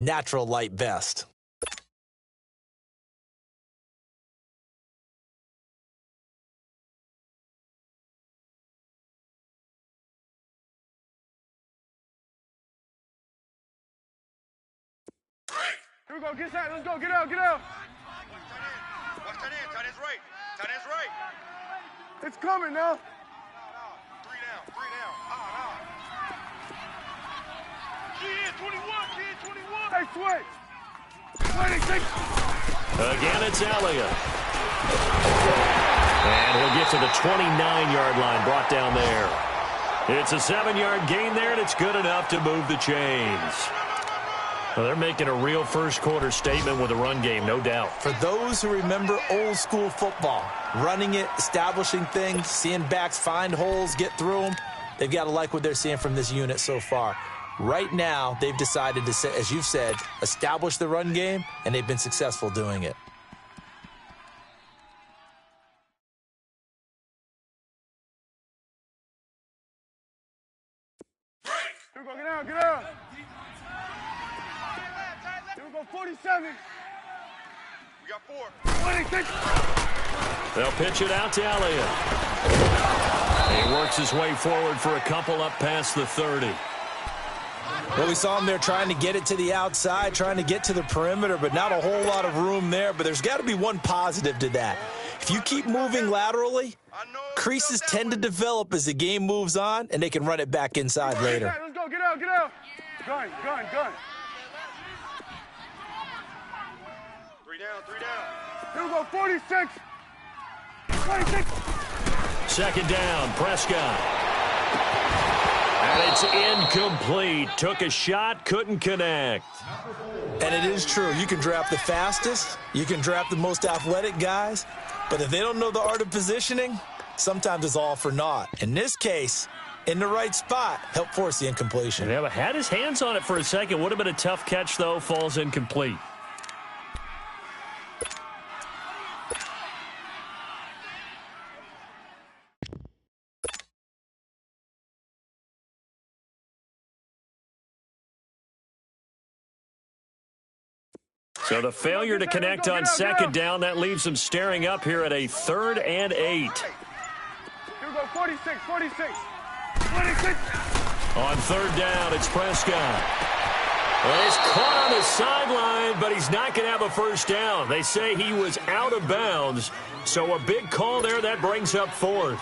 natural light vest. Here we go, get set, let's go, get out, get out. Watch tight end, tight end's right. Tight end's right. It's coming now. No. Three down. Kid 21. Hey, switch. 26. Again, it's Elliott. And he'll get to the 29-yard line, brought down there. It's a 7-yard gain there, and it's good enough to move the chains. Well, they're making a real first-quarter statement with a run game, no doubt. For those who remember old-school football, running it, establishing things, seeing backs find holes, get through them, they've got to like what they're seeing from this unit so far. Right now, they've decided to, as you've said, establish the run game, and they've been successful doing it. Here we go, get out. Here we go, 47. We got 4. 26. They'll pitch it out to Elliott. He works his way forward for a couple up past the 30. Well, we saw him there trying to get it to the outside, trying to get to the perimeter, but not a whole lot of room there. But there's got to be one positive to that. If you keep moving laterally, creases tend to develop as the game moves on, and they can run it back inside later. Let's go, get out. Gun. 3 down. Here we go, 46. 26. Second down, Prescott. And it's incomplete. Took a shot, couldn't connect. And it is true. You can draft the fastest. You can draft the most athletic guys. But if they don't know the art of positioning, sometimes it's all for naught. In this case, in the right spot, helped force the incompletion. Yeah, but had his hands on it for a second. Would have been a tough catch, though. Falls incomplete. So the failure to connect on second down, that leaves them staring up here at a 3rd and 8. Here we go, 46. 26. On 3rd down, it's Prescott. Well, he's caught on the sideline, but he's not going to have a first down. They say he was out of bounds, so a big call there that brings up 4th.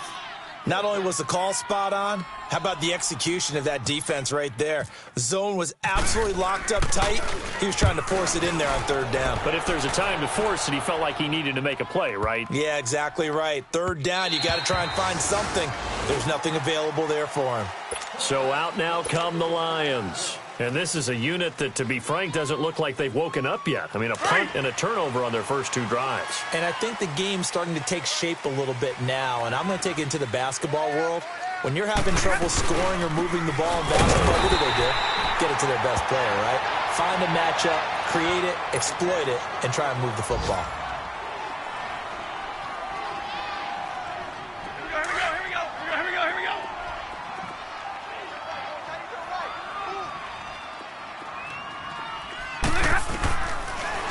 Not only was the call spot on, how about the execution of that defense right there? The zone was absolutely locked up tight. He was trying to force it in there on 3rd down. But if there's a time to force it, he felt like he needed to make a play, right? Yeah, exactly right. 3rd down, you got to try and find something. There's nothing available there for him. So out now come the Lions. And this is a unit that, to be frank, doesn't look like they've woken up yet. I mean, a punt and a turnover on their first 2 drives. And I think the game's starting to take shape a little bit now, and I'm going to take it into the basketball world. When you're having trouble scoring or moving the ball in basketball, what do? Get it to their best player, right? Find a matchup, create it, exploit it, and try and move the football. Here we go.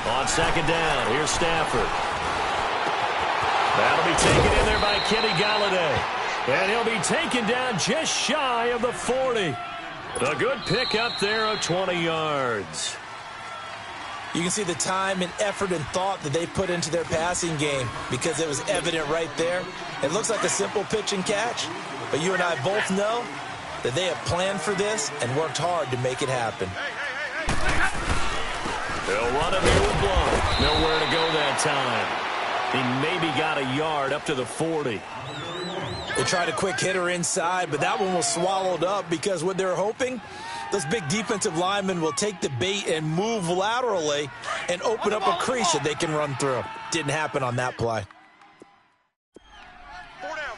On second down, here's Stafford. That'll be taken in there by Kenny Golladay. And he'll be taken down just shy of the 40. A good pick up there of 20 yards. You can see the time and effort and thought that they put into their passing game because it was evident right there. It looks like a simple pitch and catch, but you and I both know that they have planned for this and worked hard to make it happen. They'll run it here with Blount. Nowhere to go that time. He maybe got a yard up to the 40. They tried a quick hitter inside, but that one was swallowed up because what they're hoping, those big defensive linemen will take the bait and move laterally and open up a crease that they can run through. Didn't happen on that play. 4 down.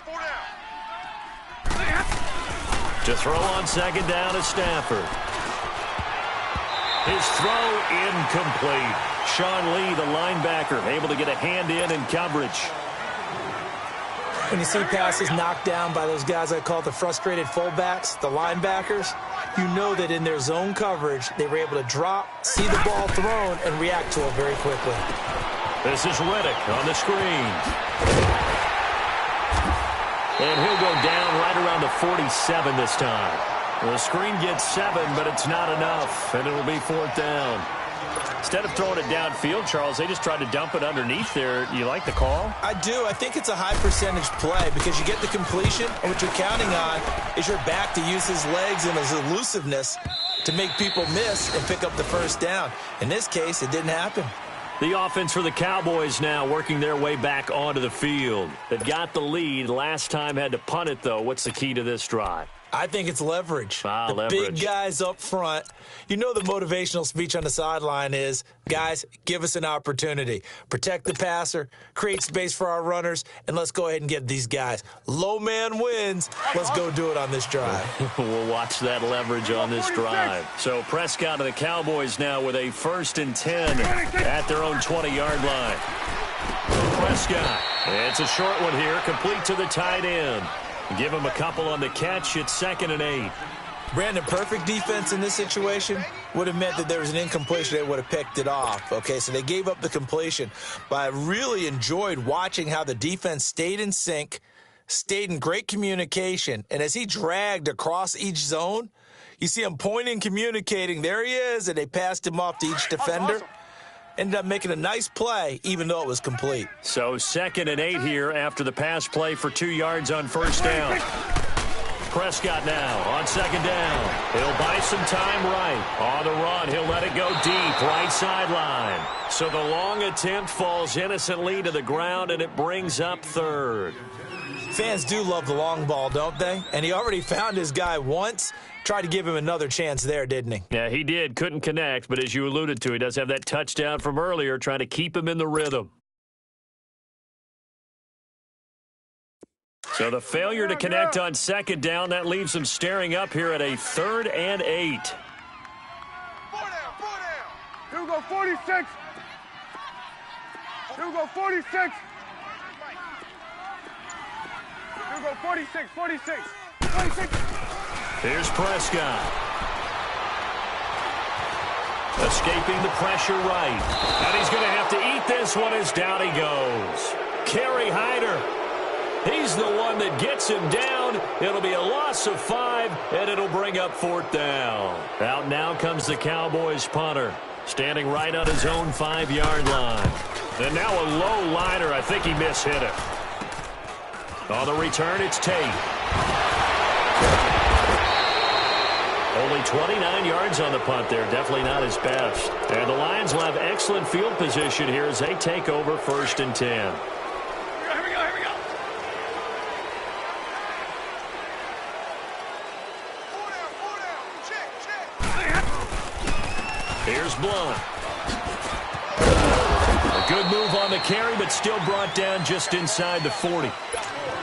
To throw on second down is Stafford. His throw incomplete. Sean Lee, the linebacker, able to get a hand in coverage. When you see passes knocked down by those guys I call the frustrated fullbacks, the linebackers, you know that in their zone coverage, they were able to drop, see the ball thrown, and react to it very quickly. This is Riddick on the screen. And he'll go down right around the 47 this time. The screen gets 7, but it's not enough, and it'll be 4th down. Instead of throwing it downfield, Charles, they just tried to dump it underneath there. You like the call? I do. I think it's a high-percentage play because you get the completion, and what you're counting on is your back to use his legs and his elusiveness to make people miss and pick up the first down. In this case, it didn't happen. The offense for the Cowboys now working their way back onto the field. They've got the lead. Last time had to punt it, though. What's the key to this drive? I think it's leverage. The leverage. Big guys up front. You know the motivational speech on the sideline is, guys, give us an opportunity. Protect the passer, create space for our runners, and let's go ahead and get these guys. Low man wins. Let's go do it on this drive. We'll watch that leverage on this drive. So Prescott and the Cowboys now with a 1st and 10 at their own 20-yard line. Prescott. It's a short one here, complete to the tight end. Give him a couple on the catch. It's 2nd and 8. Brandon, perfect defense in this situation would have meant that there was an incompletion. They would have picked it off. Okay, so they gave up the completion. But I really enjoyed watching how the defense stayed in sync, stayed in great communication. And as he dragged across each zone, you see him pointing, communicating. There he is, and they passed him off to each defender. Ended up making a nice play, even though it was complete. So 2nd and 8 here after the pass play for 2 yards on 1st down. Prescott now on 2nd down. He'll buy some time right. On the run, he'll let it go deep, right sideline. So the long attempt falls innocently to the ground, and it brings up 3rd. Fans do love the long ball, don't they? And he already found his guy once. Tried to give him another chance there, didn't he? Yeah, he did. Couldn't connect, but as you alluded to, he does have that touchdown from earlier, trying to keep him in the rhythm. So the failure to connect on 2nd down, that leaves him staring up here at a 3rd and 8. 4 down, 4 down. Here we go, 46. Here we go, 46. Here we go, 46, 46. 46. Here's Prescott. Escaping the pressure right. And he's going to have to eat this one as down he goes. Kerry Hyder. He's the one that gets him down. It'll be a loss of 5, and it'll bring up 4th down. Out now comes the Cowboys punter, standing right on his own 5-yard line. And now a low liner. I think he mishit it. On the return, it's Tate. Only 29 yards on the punt there. Definitely not his best. And the Lions will have excellent field position here as they take over 1st and 10. Here we go, here we go. 4 down. Check. Here's Blunt. A good move on the carry, but still brought down just inside the 40.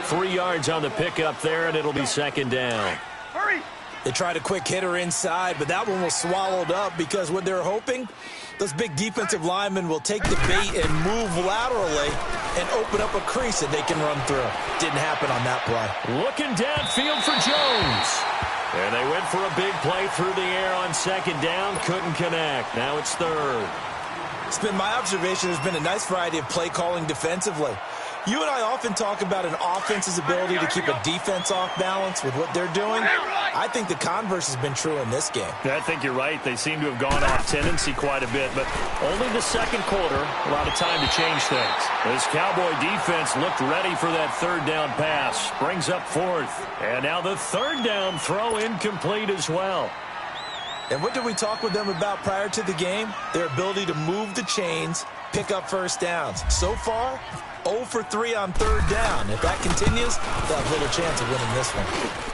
3 yards on the pickup there, and it'll be 2nd down. Hurry. They tried a quick hitter inside, but that one was swallowed up because what they're hoping, those big defensive linemen will take the bait and move laterally and open up a crease that they can run through. Didn't happen on that play. Looking downfield for Jones. And they went for a big play through the air on 2nd down. Couldn't connect. Now it's 3rd. It's been my observation there's been a nice variety of play calling defensively. You and I often talk about an offense's ability to keep a defense off balance with what they're doing. I think the converse has been true in this game. I think you're right. They seem to have gone off tendency quite a bit, but only the 2nd quarter, a lot of time to change things. This Cowboy defense looked ready for that 3rd down pass. Brings up 4th. And now the 3rd down throw incomplete as well. And what did we talk with them about prior to the game? Their ability to move the chains, pick up first downs. So far, 0 for 3 on 3rd down. If that continues, they'll have little chance of winning this one.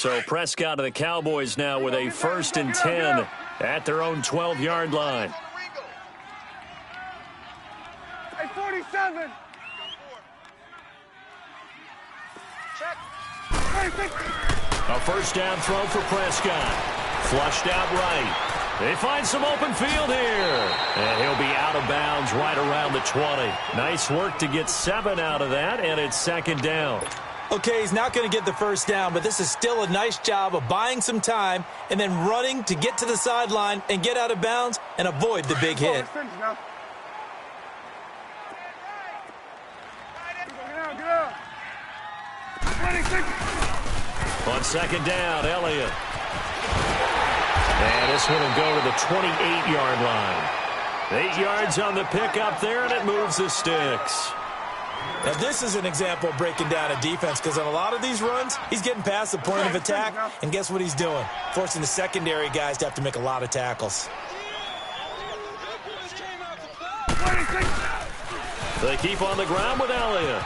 So Prescott and the Cowboys now with a 1st and 10 at their own 12-yard line. Hey, 47. Check. 26. A first down throw for Prescott. Flushed out right. They find some open field here. And he'll be out of bounds right around the 20. Nice work to get 7 out of that, and it's 2nd down. Okay, he's not going to get the first down, but this is still a nice job of buying some time and then running to get to the sideline and get out of bounds and avoid the big hit. Get out. 26. On 2nd down, Elliott. And this one will go to the 28-yard line. 8 yards on the pickup there, and it moves the sticks. Now, this is an example of breaking down a defense because on a lot of these runs, he's getting past the point of attack, and guess what he's doing? Forcing the secondary guys to have to make a lot of tackles. 26. They keep on the ground with Elliott.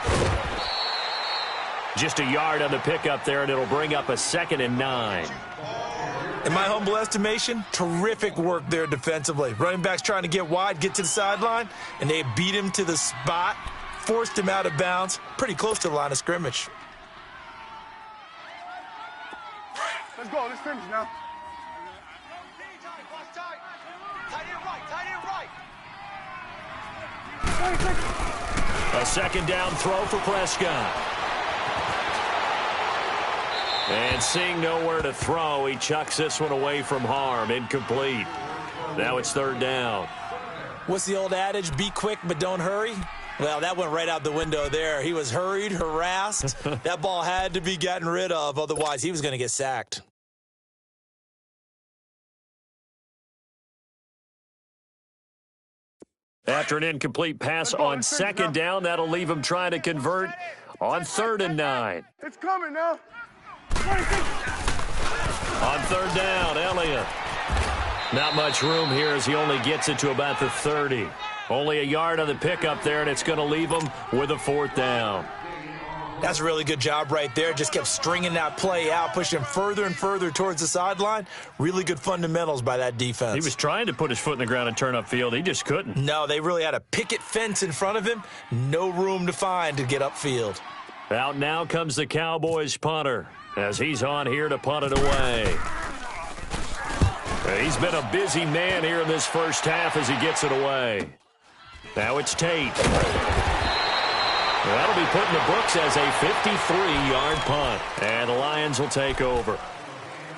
Just a yard on the pickup there, and it'll bring up a 2nd and 9. In my humble estimation, terrific work there defensively. Running backs trying to get wide, get to the sideline, and they beat him to the spot, forced him out of bounds, pretty close to the line of scrimmage. Let's go. Let's finish now. A 2nd down throw for Prescott. And seeing nowhere to throw, he chucks this one away from harm. Incomplete. Now it's 3rd down. What's the old adage? Be quick, but don't hurry. Well, that went right out the window there. He was hurried, harassed. That ball had to be gotten rid of. Otherwise, he was going to get sacked. After an incomplete pass on 2nd down, that'll leave him trying to convert on 3rd and 9. It's coming now. 26. On 3rd down, Elliott. Not much room here as he only gets it to about the 30. Only a yard on the pickup there, and it's going to leave him with a 4th down. That's a really good job right there. Just kept stringing that play out, pushing him further and further towards the sideline. Really good fundamentals by that defense. He was trying to put his foot in the ground and turn upfield. He just couldn't. No, they really had a picket fence in front of him. No room to find to get upfield. Out now comes the Cowboys punter as he's on here to punt it away. He's been a busy man here in this first half as he gets it away. Now it's Tate. That'll be put in the books as a 53-yard punt. And the Lions will take over.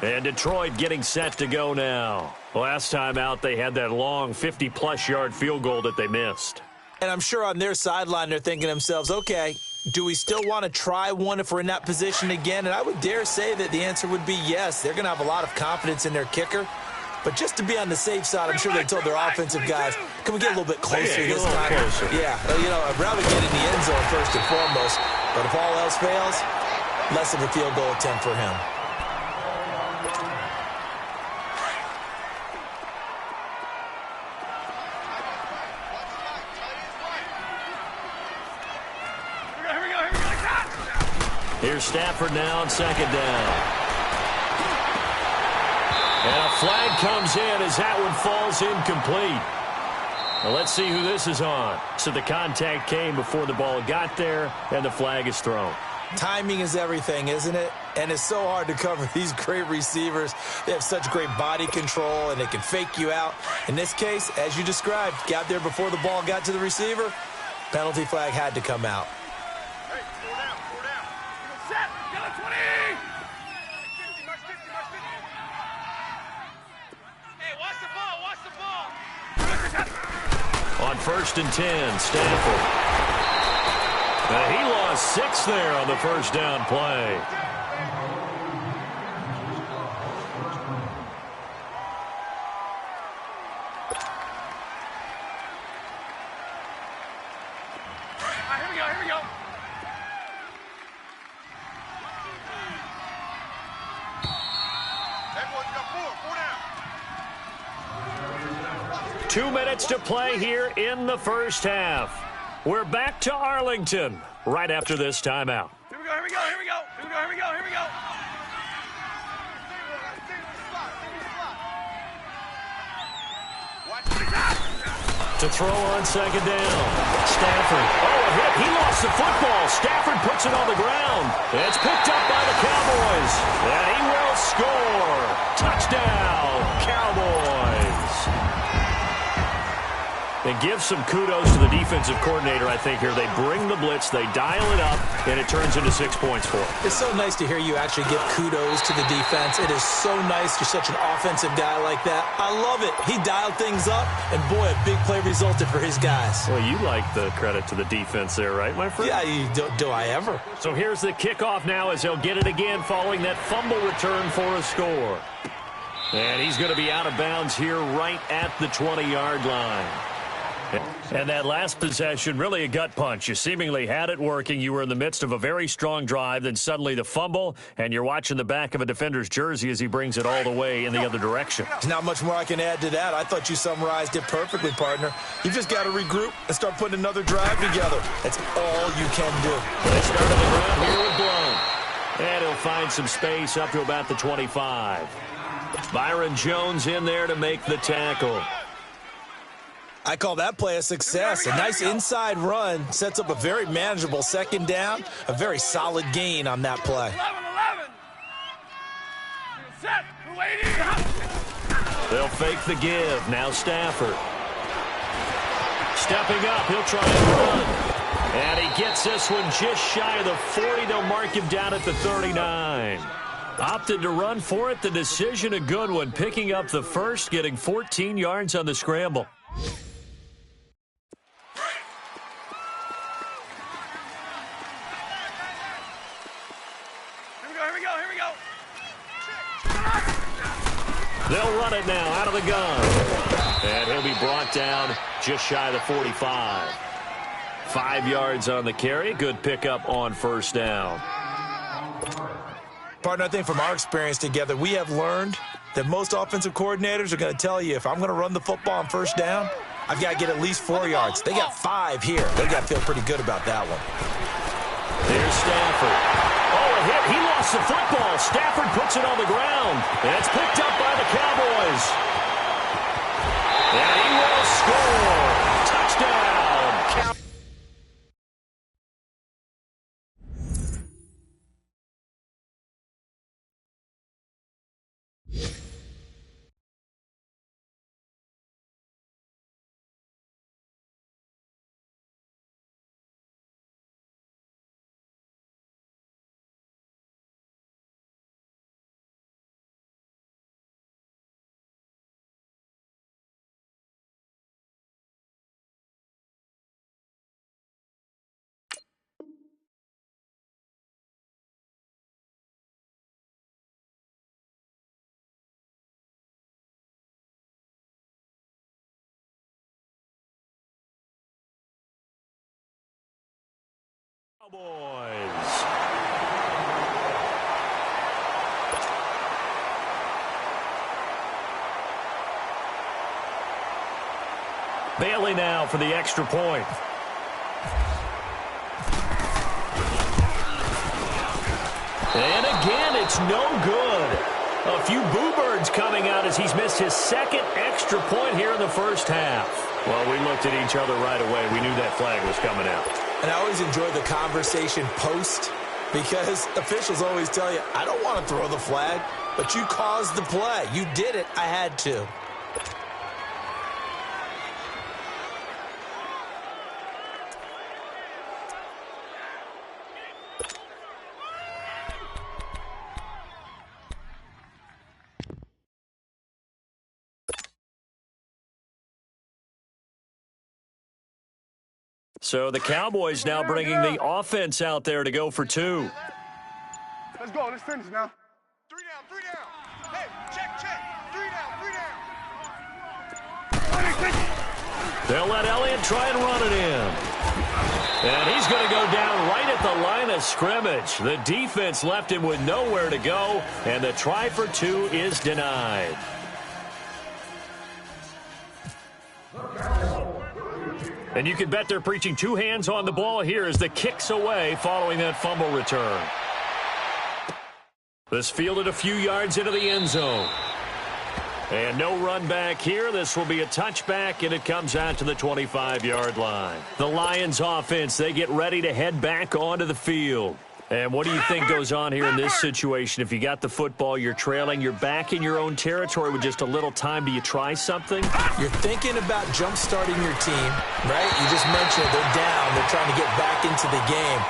And Detroit getting set to go now. Last time out, they had that long 50-plus yard field goal that they missed. And I'm sure on their sideline they're thinking to themselves, okay, do we still want to try one if we're in that position again? And I would dare say that the answer would be yes. They're going to have a lot of confidence in their kicker. But just to be on the safe side, I'm sure they told their offensive guys, can we get a little bit closer this time? Yeah, I'd rather get in the end zone first and foremost. But if all else fails, less of a field goal attempt for him. Here's Stafford now on 2nd down. And a flag comes in as that one falls incomplete. Well, let's see who this is on. So the contact came before the ball got there, and the flag is thrown. Timing is everything, isn't it? And it's so hard to cover these great receivers. They have such great body control, and they can fake you out. In this case, as you described, got there before the ball got to the receiver. Penalty flag had to come out. Hey, 4 down, 4 down. Set. Get a 20. 50, march 50, march 50. Hey, watch the ball, watch the ball. On 1st and 10, Stafford. He lost 6 there on the first down play. Here we go. Everyone, you got 4 down. 2 minutes to play here in the first half. We're back to Arlington right after this timeout. Here we go. To throw on second down. Stafford. Oh, a hit. He lost the football. Stafford puts it on the ground. It's picked up by the Cowboys. And he will score. Touchdown, Cowboys. And give some kudos to the defensive coordinator, I think, here. They bring the blitz, they dial it up, and it turns into 6 points for them. It's so nice to hear you actually give kudos to the defense. It is so nice. You're such an offensive guy like that. I love it. He dialed things up, and boy, a big play resulted for his guys. Well, you like the credit to the defense there, right, my friend? Yeah, do I ever? So here's the kickoff now as he'll get it again following that fumble return for a score. And he's going to be out of bounds here right at the 20-yard line. And that last possession, really a gut punch. You seemingly had it working. You were in the midst of a very strong drive. Then suddenly the fumble, and you're watching the back of a defender's jersey as he brings it all the way in the other direction. There's not much more I can add to that. I thought you summarized it perfectly, partner. You just got to regroup and start putting another drive together. That's all you can do. They start on the ground here with Blount. And he'll find some space up to about the 25. Byron Jones in there to make the tackle. I call that play a success. A nice inside run sets up a very manageable second down, a very solid gain on that play. 11. They'll fake the give. Now Stafford. Stepping up, he'll try and run. And he gets this one just shy of the 40. They'll mark him down at the 39. Opted to run for it. The decision a good one. Picking up the first, getting 14 yards on the scramble. They'll run it now out of the gun. And he'll be brought down just shy of the 45. 5 yards on the carry. Good pickup on first down. Partner, I think from our experience together, we have learned that most offensive coordinators are going to tell you, if I'm going to run the football on first down, I've got to get at least 4 yards. They got 5 here. They got to feel pretty good about that one. There's Stafford. Oh, a hit. He lost the football. Stafford puts it on the ground. And it's picked up by the Cowboys. And he will score. Touchdown. Cowboys. Bailey now for the extra point. And again, it's no good. A few boo birds coming out as he's missed his second extra point here in the first half. Well, we looked at each other right away. We knew that flag was coming out. And I always enjoy the conversation post, because officials always tell you, I don't want to throw the flag, but you caused the play. You did it. I had to. So the Cowboys now bringing the offense out there to go for 2. Let's go. Let's finish now. 3 down, 3 down. Hey, check. 3 down, 3 down. They'll let Elliott try and run it in. And he's going to go down right at the line of scrimmage. The defense left him with nowhere to go, and the try for 2 is denied. And you can bet they're preaching 2 hands on the ball here as the kick's away following that fumble return. This fielded a few yards into the end zone. And no run back here. This will be a touchback, and it comes out to the 25-yard line. The Lions offense, they get ready to head back onto the field. And what do you think goes on here in this situation? If you got the football, you're trailing, you're back in your own territory with just a little time. Do you try something? You're thinking about jump-starting your team, right? You just mentioned they're down. They're trying to get back into the game.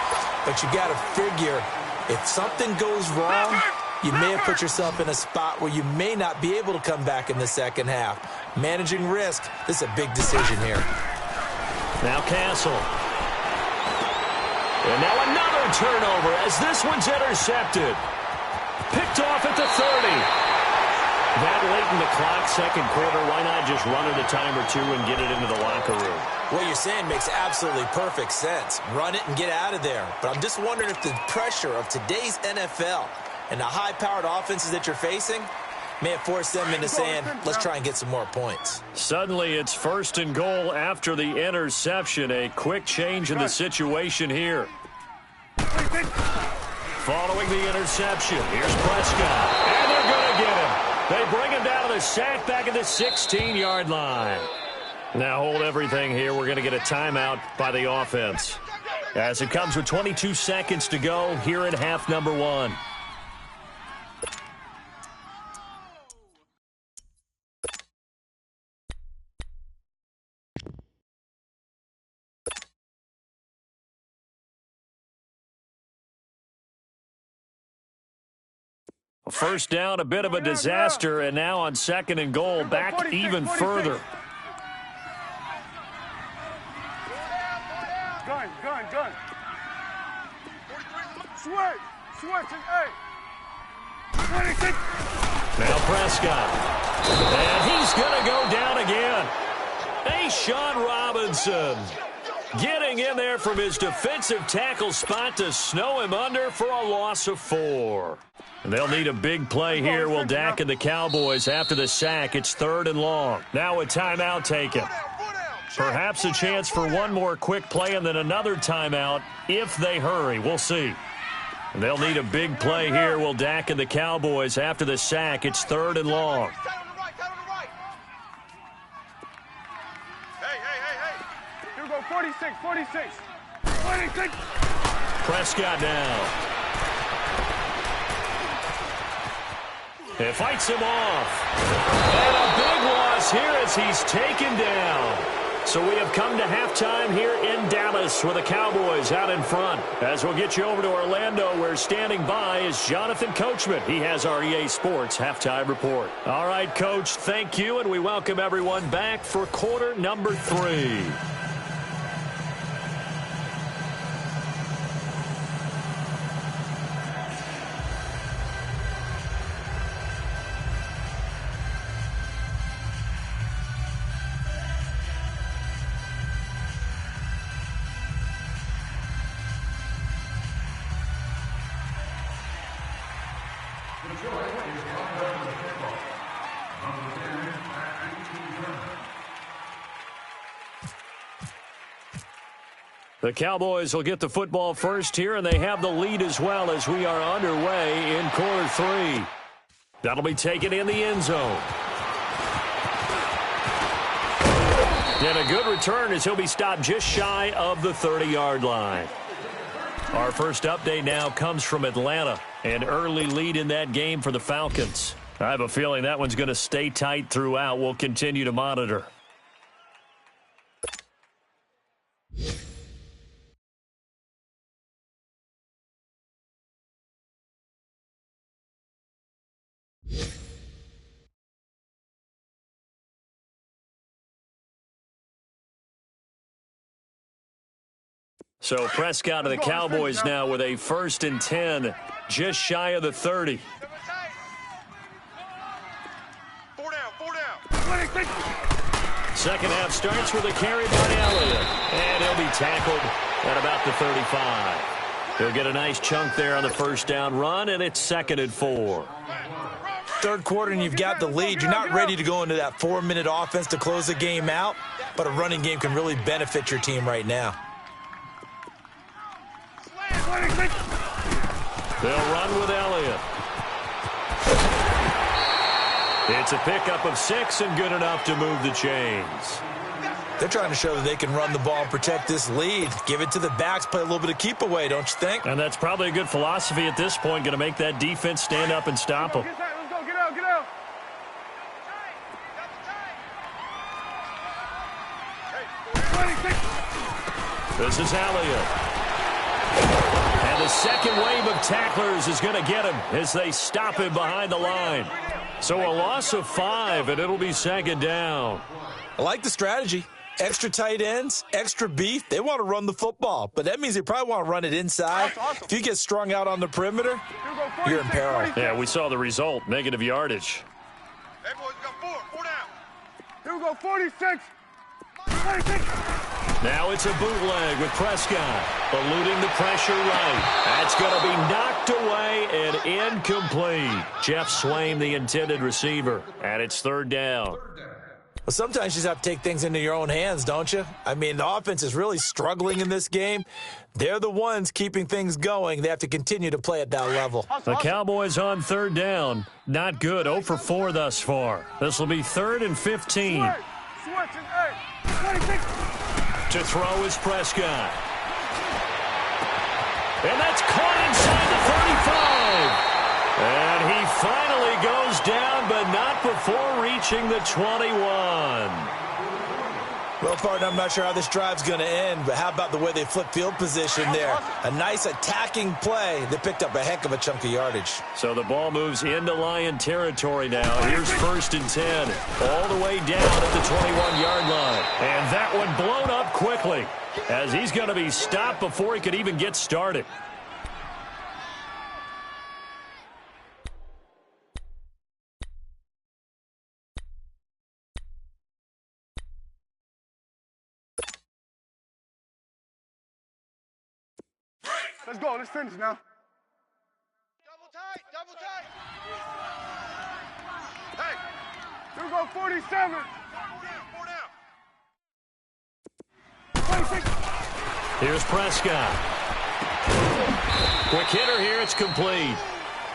But you got to figure if something goes wrong, you may have put yourself in a spot where you may not be able to come back in the second half. Managing risk, this is a big decision here. Now Castle. And now another turnover as this one's intercepted. Picked off at the 30. That late in the clock, second quarter, why not just run it a time or two and get it into the locker room? What you're saying makes absolutely perfect sense. Run it and get out of there. But I'm just wondering if the pressure of today's NFL and the high-powered offenses that you're facing may have forced them into saying, let's try and get some more points. Suddenly it's 1st and goal after the interception. A quick change in the situation here. Following the interception, here's Prescott. And they're going to get him. They bring him down to the sack back at the 16-yard line. Now hold everything here. We're going to get a timeout by the offense. As it comes with 22 seconds to go here in half number 1. First down, a bit of a disaster, and now on 2nd and goal, back even further. Gun. Switch, hey. 26. Now Prescott. And he's going to go down again. A'Shawn Robinson getting in there from his defensive tackle spot to snow him under for a loss of 4. And they'll need a big play here. Will Dak and the Cowboys after the sack. It's 3rd and long. Now a timeout taken. Perhaps a chance for one more quick play and then another timeout if they hurry. We'll see. And they'll need a big play here. Will Dak and the Cowboys after the sack. It's 3rd and long. Here we go, 46. Prescott now. It fights him off. And a big loss here as he's taken down. So we have come to halftime here in Dallas with the Cowboys out in front. As we'll get you over to Orlando, where standing by is Jonathan Coachman. He has our EA Sports halftime report. All right, Coach, thank you, and we welcome everyone back for quarter number 3. The Cowboys will get the football first here, and they have the lead as well as we are underway in quarter 3. That'll be taken in the end zone. And a good return as he'll be stopped just shy of the 30-yard line. Our first update now comes from Atlanta. An early lead in that game for the Falcons. I have a feeling that one's going to stay tight throughout. We'll continue to monitor. So Prescott of the Cowboys now with a 1st and 10, just shy of the 30. 4 down. Second half starts with a carry by Elliott. And he'll be tackled at about the 35. He'll get a nice chunk there on the first down run, and it's 2nd and 4. Third quarter and you've got the lead. You're not ready to go into that 4-minute offense to close the game out, but a running game can really benefit your team right now. They'll run with Elliott. It's a pickup of 6 and good enough to move the chains. They're trying to show that they can run the ball and protect this lead. Give it to the backs, play a little bit of keep away, don't you think? And that's probably a good philosophy at this point, going to make that defense stand up and stop them. Let's go, get out, get out. This is Elliott. And the second wave of tacklers is going to get him as they stop him behind the line. So a loss of 5, and it'll be second down. I like the strategy. Extra tight ends, extra beef. They want to run the football, but that means they probably want to run it inside. If you get strung out on the perimeter, you're in peril. Yeah, we saw the result, negative yardage. Hey, boys, we got 4 down. Here we go, 46. 46. Now it's a bootleg with Prescott, eluding the pressure right. That's going to be knocked away and incomplete. Jeff Swaim, the intended receiver, and it's third down. Well, sometimes you just have to take things into your own hands, don't you? I mean, the offense is really struggling in this game. They're the ones keeping things going. They have to continue to play at that level. The Cowboys on third down. Not good. 0 for 4 thus far. This will be 3rd and 15. Switching, 26. To throw is Prescott. And that's caught inside the 35. And he finally goes down, but not before reaching the 21. Well, partner, I'm not sure how this drive's going to end, but how about the way they flip field position there? A nice attacking play that picked up a heck of a chunk of yardage. So the ball moves into Lion territory now. Here's 1st and 10, all the way down at the 21-yard line. And that one blown up quickly as he's going to be stopped before he could even get started. Let's go, let's finish now. Double tight. Hey, Here we go, 47. 4 down. 26. Here's Prescott. Quick hitter here, it's complete.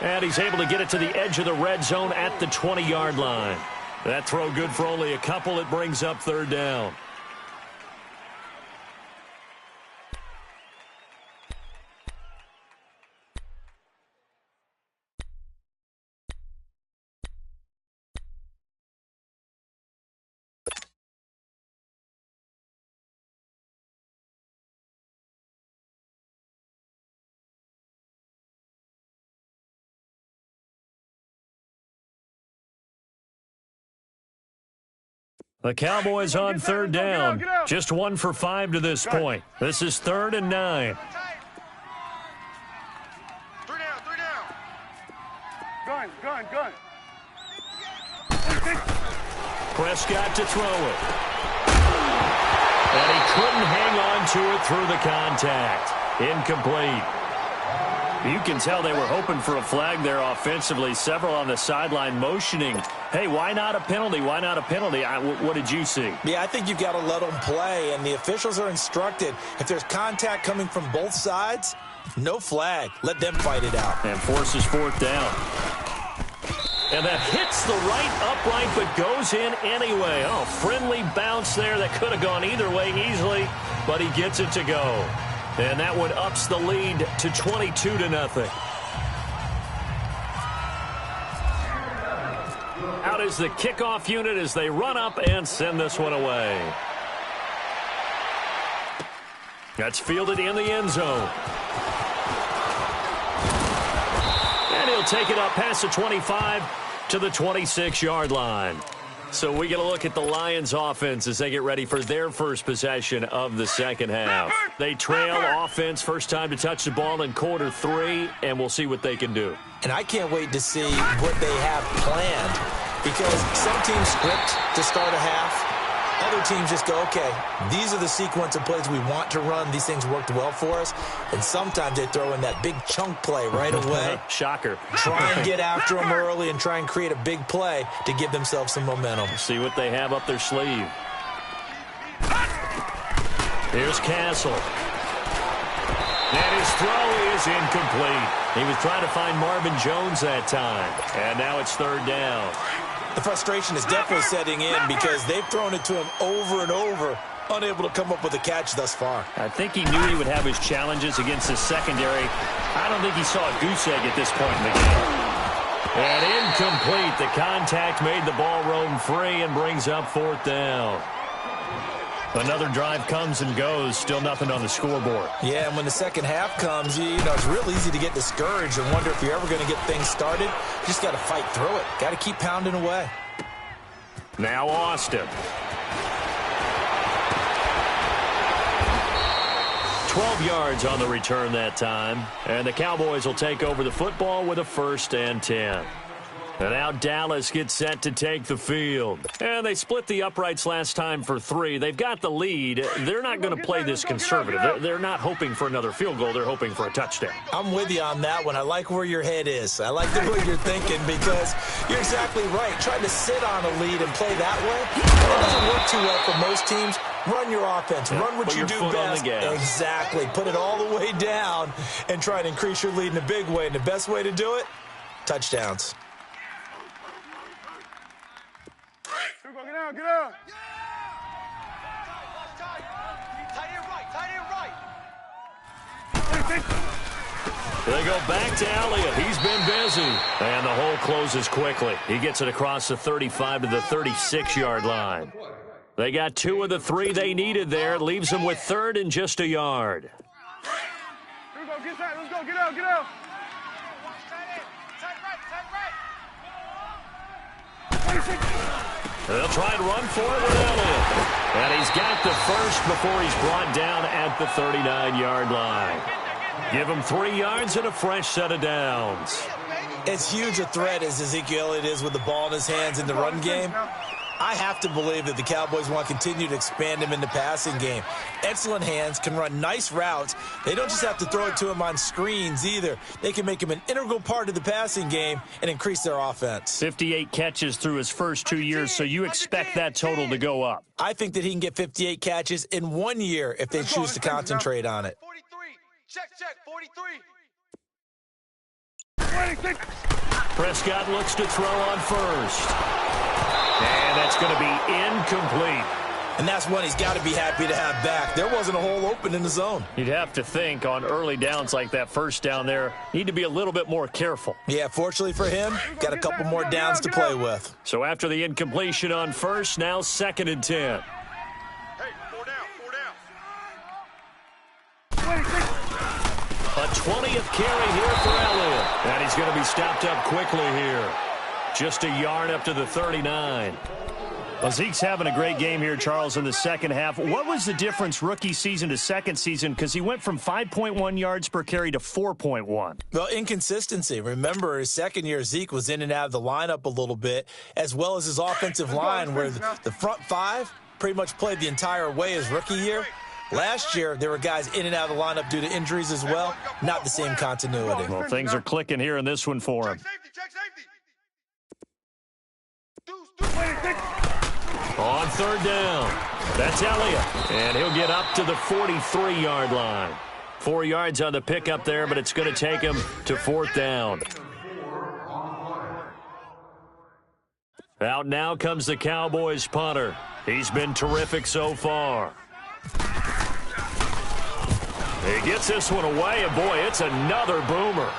And he's able to get it to the edge of the red zone at the 20-yard line. That throw good for only a couple. It brings up third down. The Cowboys on third down. Just 1 for 5 to this point. This is 3rd and 9. 3 down. Gun. Prescott to throw it. And he couldn't hang on to it through the contact. Incomplete. You can tell they were hoping for a flag there offensively. Several on the sideline motioning, hey, why not a penalty? Why not a penalty? What did you see? Yeah, I think you've got to let them play, and the officials are instructed. If there's contact coming from both sides, no flag. Let them fight it out. And forces 4th down. And that hits the right upright but goes in anyway. Oh, friendly bounce there that could have gone either way easily, but he gets it to go. And that one ups the lead to 22-0. Out is the kickoff unit as they run up and send this one away. That's fielded in the end zone. And he'll take it up past the 25 to the 26-yard line. So we get a look at the Lions offense as they get ready for their first possession of the second half. They trail offense, first time to touch the ball in quarter 3, and we'll see what they can do. And I can't wait to see what they have planned, because some teams script to start a half. Other teams just go, okay, these are the sequence of plays we want to run. These things worked well for us. And sometimes they throw in that big chunk play right away. Shocker. Try and get after them early and try and create a big play to give themselves some momentum. See what they have up their sleeve. Here's Castle. And his throw is incomplete. He was trying to find Marvin Jones that time. And now it's third down. The frustration is definitely setting in because they've thrown it to him over and over, unable to come up with a catch thus far. I think he knew he would have his challenges against his secondary. I don't think he saw a goose egg at this point in the game. And incomplete. The contact made the ball roam free and brings up 4th down. Another drive comes and goes. Still nothing on the scoreboard. Yeah, and when the second half comes, you know, it's real easy to get discouraged and wonder if you're ever going to get things started. You just got to fight through it. Got to keep pounding away. Now Austin. 12 yards on the return that time. And the Cowboys will take over the football with a 1st and 10. And now Dallas gets set to take the field. And they split the uprights last time for 3. They've got the lead. They're not going to play this conservative. They're not hoping for another field goal. They're hoping for a touchdown. I'm with you on that one. I like where your head is. I like the way you're thinking because you're exactly right. Trying to sit on a lead and play that way, it doesn't work too well for most teams. Run your offense. Run what you do best. Exactly. Put it all the way down and try to increase your lead in a big way. And the best way to do it, touchdowns. Get out, get out. Tight end right. They go back to Elliott. He's been busy. And the hole closes quickly. He gets it across the 35 to the 36-yard line. They got 2 of the 3 they needed there. It leaves them with 3rd and just a yard. Here we go, get that. Let's go, get out, get out. They'll try and run for it with Elliott. And he's got the first before he's brought down at the 39-yard line. Give him 3 yards and a fresh set of downs. As huge a threat as Ezekiel Elliott is with the ball in his hands in the run game, I have to believe that the Cowboys want to continue to expand him in the passing game. Excellent hands, can run nice routes. They don't just have to throw it to him on screens either. They can make him an integral part of the passing game and increase their offense. 58 catches through his first 2 years, so you expect that total to go up. I think that he can get 58 catches in 1 year if they choose to concentrate on it. 43. Check, 43. Prescott looks to throw on first. And that's going to be incomplete. And that's one he's got to be happy to have back. There wasn't a hole open in the zone. You'd have to think on early downs like that first down there, need to be a little bit more careful. Yeah, fortunately for him, got a couple more downs to play with. So after the incompletion on first, now 2nd and 10. Hey, 4 down. A 20th carry here for Elliott. And he's going to be stopped up quickly here. Just a yard up to the 39. Well, Zeke's having a great game here, Charles, in the second half. What was the difference rookie season to second season? Because he went from 5.1 yards per carry to 4.1. Well, inconsistency. Remember, his second year, Zeke was in and out of the lineup a little bit, as well as his offensive line, where the front 5 pretty much played the entire way his rookie year. Last year, there were guys in and out of the lineup due to injuries as well. Not the same continuity. Well, things are clicking here in this one for him. Check safety. On 3rd down, that's Elliott, and he'll get up to the 43-yard line. 4 yards on the pickup there, but it's going to take him to 4th down. Out now comes the Cowboys punter. He's been terrific so far. He gets this one away, and boy, it's another boomer.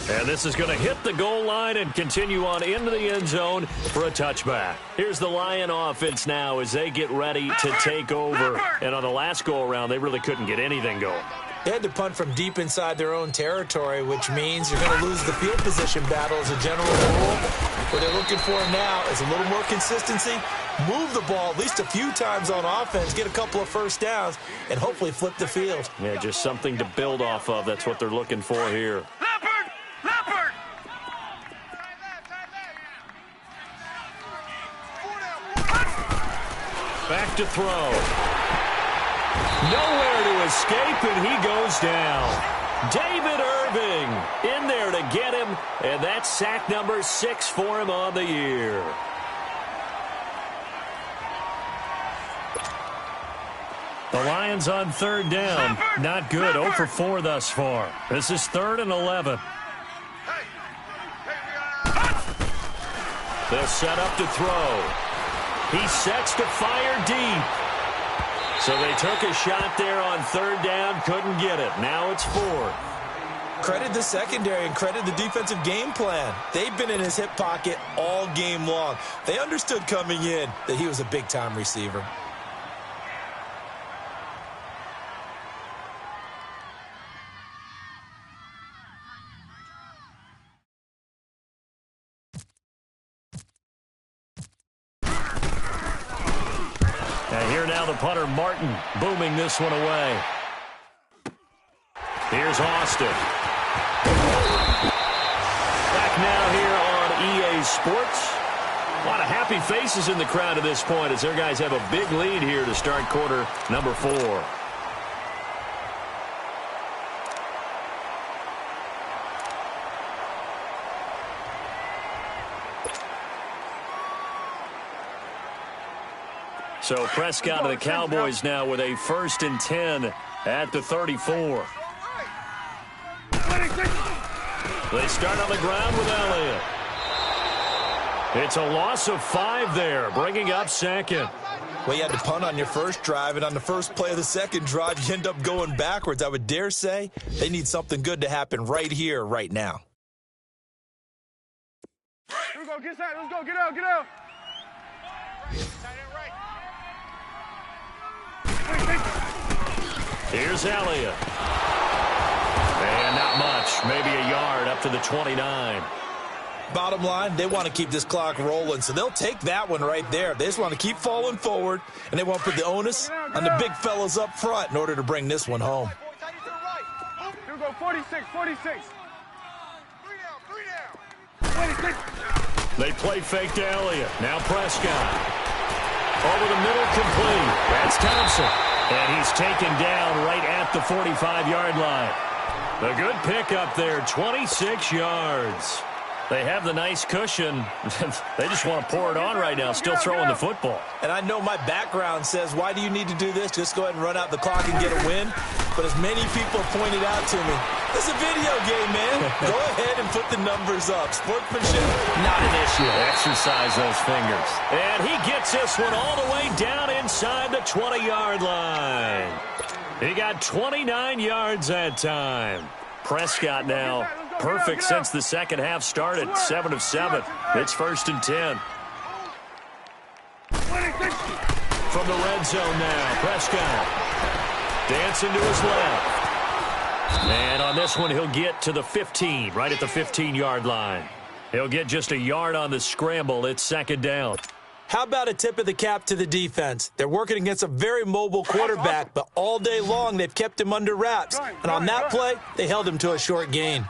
And this is going to hit the goal line and continue on into the end zone for a touchback. Here's the Lion offense now as they get ready to take over. And on the last go-around, they really couldn't get anything going. They had to punt from deep inside their own territory, which means you're going to lose the field position battle as a general rule. What they're looking for now is a little more consistency, move the ball at least a few times on offense, get a couple of first downs, and hopefully flip the field. Yeah, just something to build off of. That's what they're looking for here. Leopard! Back to throw. Nowhere to escape, and he goes down. David Irving in there to get him, and that's sack number 6 for him on the year. The Lions on 3rd down. Not good. 0 for 4 thus far. This is 3rd and 11. They'll set up to throw. He sets to fire deep. So they took a shot there on third down, couldn't get it. Now it's fourth. Credit the secondary and credit the defensive game plan. They've been in his hip pocket all game long. They understood coming in that he was a big-time receiver. And here now the punter, Martin, booming this one away. Here's Austin. Back now here on EA Sports. A lot of happy faces in the crowd at this point as their guys have a big lead here to start quarter number 4. So Prescott and the Cowboys now with a 1st and 10 at the 34. They start on the ground with Elliott. It's a loss of 5 there, bringing up second. Well, you had to punt on your first drive, and on the first play of the second drive, you end up going backwards. I would dare say they need something good to happen right here, right now. Here we go, get set, let's go, get out, get out. Here's Elliott. And not much, maybe a yard up to the 29. Bottom line, they want to keep this clock rolling, so they'll take that one right there. They just want to keep falling forward, and they want to put the onus on the big fellas up front in order to bring this one home. Here we go, 46, 46. 3 down. 26. They play fake to Elliott. Now Prescott. Over the middle, complete. That's Thompson. And he's taken down right at the 45-yard line. A good pickup there, 26 yards. They have the nice cushion. They just want to pour it on right now, still throwing the football. And I know my background says, why do you need to do this? Just go ahead and run out the clock and get a win. But as many people have pointed out to me, it's a video game, man. Go ahead and put the numbers up. Sportsmanship, not an issue. Exercise those fingers. And he gets this one all the way down inside the 20-yard line. He got 29 yards that time. Prescott now perfect since the second half started. 7 of 7. It's 1st and 10. From the red zone now, Prescott dancing to his left. And on this one, he'll get to the 15, right at the 15-yard line. He'll get just a yard on the scramble. It's 2nd down. How about a tip of the cap to the defense? They're working against a very mobile quarterback, but all day long they've kept him under wraps. And on that play, they held him to a short gain.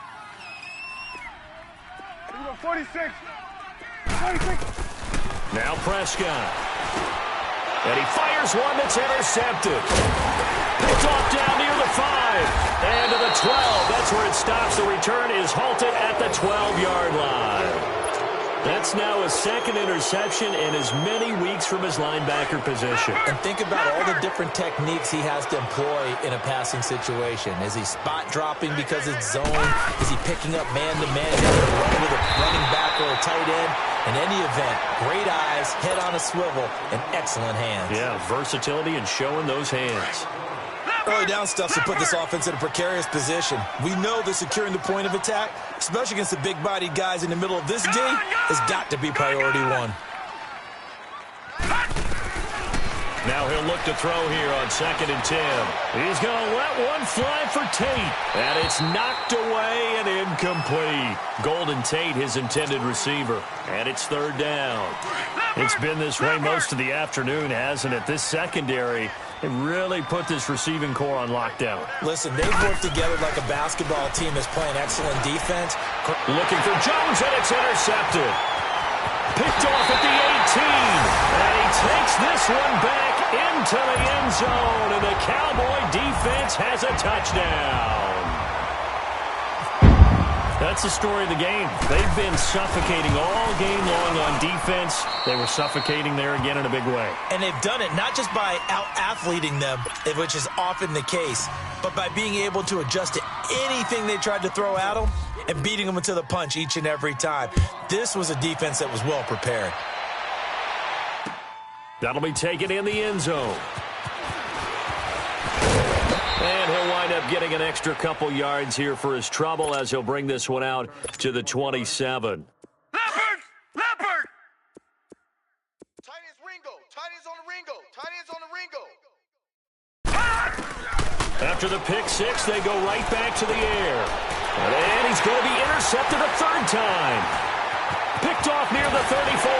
Here we go, 46. 46. Now Prescott. And he fires one that's intercepted. Picked off down near the 5. And to the 12. That's where it stops. The return is halted at the 12-yard line. That's now his 2nd interception in as many weeks from his linebacker position. And think about all the different techniques he has to employ in a passing situation. Is he spot dropping because it's zone? Is he picking up man-to-man? Is he running with a running back or a tight end? In any event, great eyes, head on a swivel, and excellent hands. Yeah, versatility and showing those hands. Early down stuff to put this offense in a precarious position. We know that securing the point of attack, especially against the big-bodied guys in the middle of this game, has got to be priority 1. Now he'll look to throw here on 2nd and 10. He's going to let one fly for Tate. And it's knocked away and incomplete. Golden Tate, his intended receiver. And it's 3rd down. It's been this way most of the afternoon, hasn't it? This secondary, they really put this receiving core on lockdown. Listen, they've worked together like a basketball team that's playing excellent defense. Looking for Jones, and it's intercepted. Picked off at the 18. And he takes this one back into the end zone. And the Cowboy defense has a touchdown. That's the story of the game. They've been suffocating all game long on defense. They were suffocating there again in a big way. And they've done it not just by out-athleting them, which is often the case, but by being able to adjust to anything they tried to throw at them and beating them to the punch each and every time. This was a defense that was well prepared. That'll be taken in the end zone. And he'll wind up getting an extra couple yards here for his trouble as he'll bring this one out to the 27. Leopard! Leopard! Tight end's Ringo. Tight end's on the Ringo. Tight end's on the Ringo. After the pick six, they go right back to the air. And he's going to be intercepted a third time. Picked off near the 34.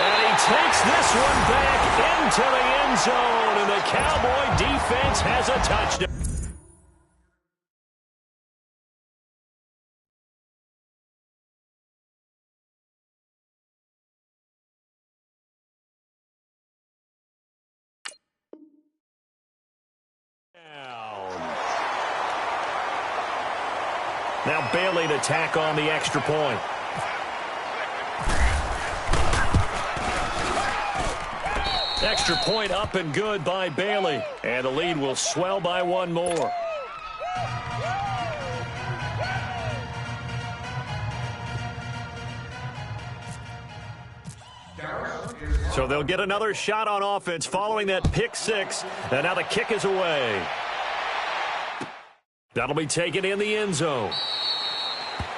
And he takes this one back into the end zone. And the Cowboy defense has a touchdown. Now Bailey to tack on the extra point. Extra point up and good by Bailey. And the lead will swell by one more. So they'll get another shot on offense following that pick six. And now the kick is away. That'll be taken in the end zone.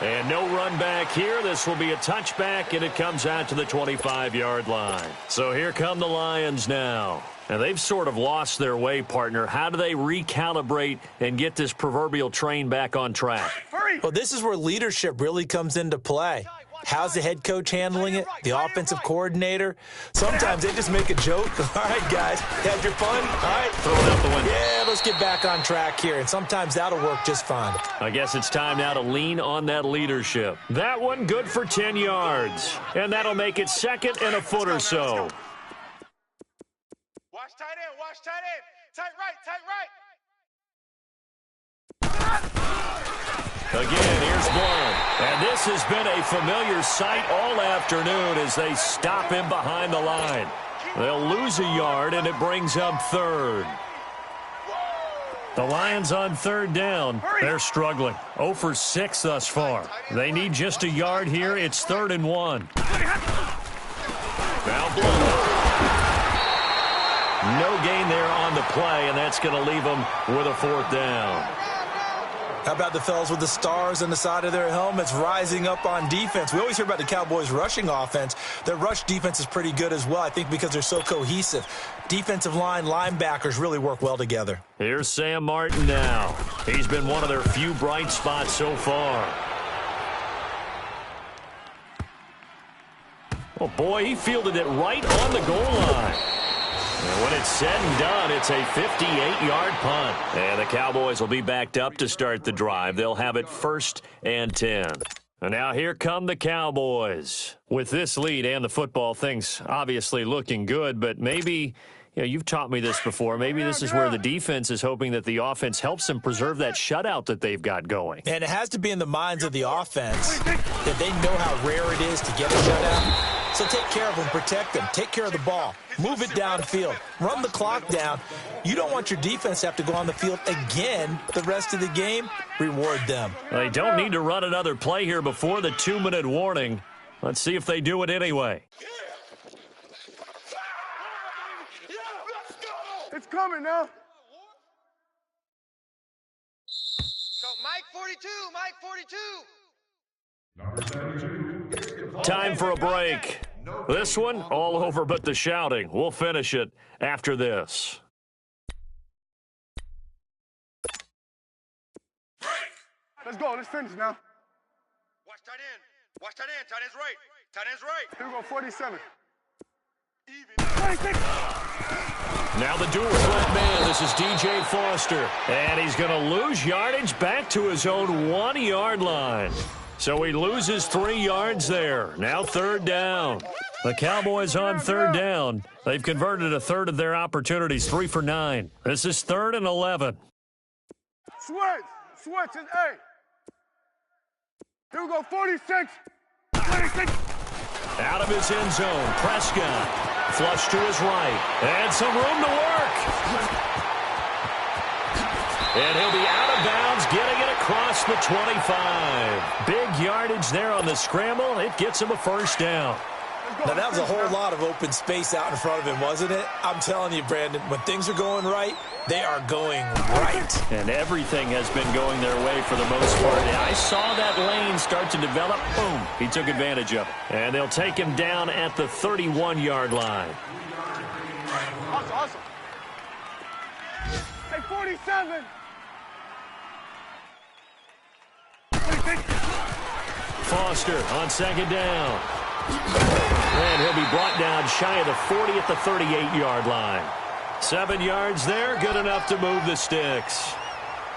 And no run back here. This will be a touchback, and it comes out to the 25-yard line. So here come the Lions now. And they've sort of lost their way, partner. How do they recalibrate and get this proverbial train back on track? Well, this is where leadership really comes into play. How's the head coach handling it? The offensive coordinator? Sometimes they just make a joke. All right, guys, had your fun? All right. Throw it out the window. Yeah, let's get back on track here. And sometimes that'll work just fine. I guess it's time now to lean on that leadership. That one good for 10 yards. And that'll make it second and a foot or so. Watch tight end. Watch tight end. Tight right. Tight right. Again, here's Blount. And this has been a familiar sight all afternoon as they stop him behind the line. They'll lose a yard, and it brings up third. The Lions on third down. They're struggling. 0 for 6 thus far. They need just a yard here. It's 3rd and 1. Now Blount. No gain there on the play, and that's going to leave them with a 4th down. How about the fellas with the stars on the side of their helmets rising up on defense? We always hear about the Cowboys' rushing offense. Their rush defense is pretty good as well, I think, because they're so cohesive. Defensive line, linebackers really work well together. Here's Sam Martin now. He's been one of their few bright spots so far. Oh, boy, he fielded it right on the goal line. And when it's said and done, it's a 58-yard punt. And the Cowboys will be backed up to start the drive. They'll have it 1st and 10. And now here come the Cowboys. With this lead and the football, things obviously looking good, but maybe, you've taught me this before. Maybe this is where the defense is hoping that the offense helps them preserve that shutout that they've got going. And it has to be in the minds of the offense that they know how rare it is to get a shutout. So take care of them, protect them, take care of the ball, move it downfield, run the clock down. You don't want your defense to have to go on the field again the rest of the game. Reward them. They don't need to run another play here before the 2-minute warning. Let's see if they do it anyway. It's coming now. So Mike 42. Mike 42. Time for a break. This one, all over but the shouting. We'll finish it after this. Let's go. Let's finish now. Watch tight end. Watch tight end. Tight end's right. Tight end's right. Here we go, 47. Now the dual threat man. This is DJ Foster. And he's going to lose yardage back to his own 1-yard line. So he loses 3 yards there. Now 3rd down. The Cowboys on 3rd down. They've converted a third of their opportunities, 3 for 9. This is 3rd and 11. Switch. And hey. Here we go, 46. 46. Out of his end zone, Prescott. Flush to his right. And some room to work. And he'll be out of bounds, getting it across across the 25. Big yardage there on the scramble. It gets him a first down. Now, that was a whole lot of open space out in front of him, wasn't it? I'm telling you, Brandon, when things are going right, they are going right. And everything has been going their way for the most part. I saw that lane start to develop. Boom. He took advantage of it. And they'll take him down at the 31-yard line. Awesome. Hey, 47. Foster on second down. And he'll be brought down shy of the 40 at the 38-yard line. 7 yards there, good enough to move the sticks.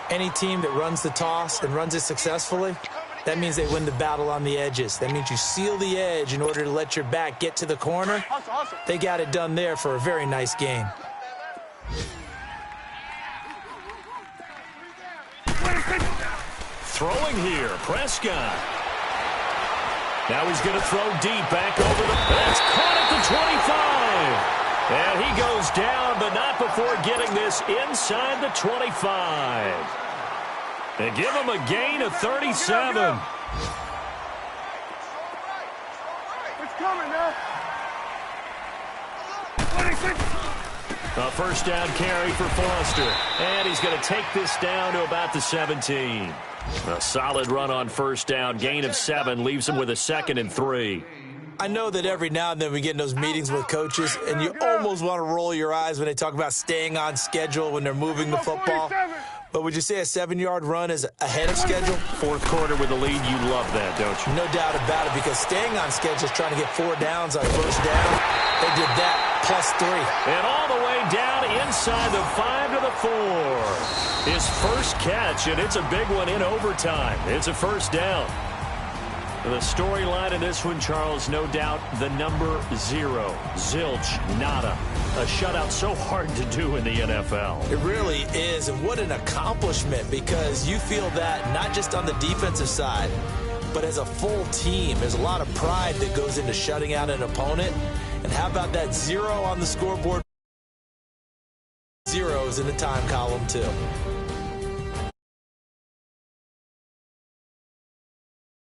Any team that runs the toss and runs it successfully, that means they win the battle on the edges. That means you seal the edge in order to let your back get to the corner. Awesome. They got it done there for a very nice gain. Throwing here, Prescott. Now he's going to throw deep back over the... That's caught at the 25. And he goes down, but not before getting this inside the 25. And give him a gain of 37. It's coming now. A first down carry for Foster. And he's going to take this down to about the 17. A solid run on first down. Gain of 7 leaves him with a 2nd and 3. I know that every now and then we get in those meetings with coaches, and you almost want to roll your eyes when they talk about staying on schedule when they're moving the football. But would you say a 7-yard run is ahead of schedule? Fourth quarter with a lead, you love that, don't you? No doubt about it, because staying on schedule is trying to get 4 downs on first down. They did that plus 3. And all the way down inside the 5 to the 4. His first catch, and it's a big one in overtime. It's a first down. The storyline in this one, Charles, no doubt the number 0. Zilch, nada. A shutout so hard to do in the NFL. It really is, and what an accomplishment, because you feel that not just on the defensive side, but as a full team. There's a lot of pride that goes into shutting out an opponent. And how about that 0 on the scoreboard? Zeros in the time column, too.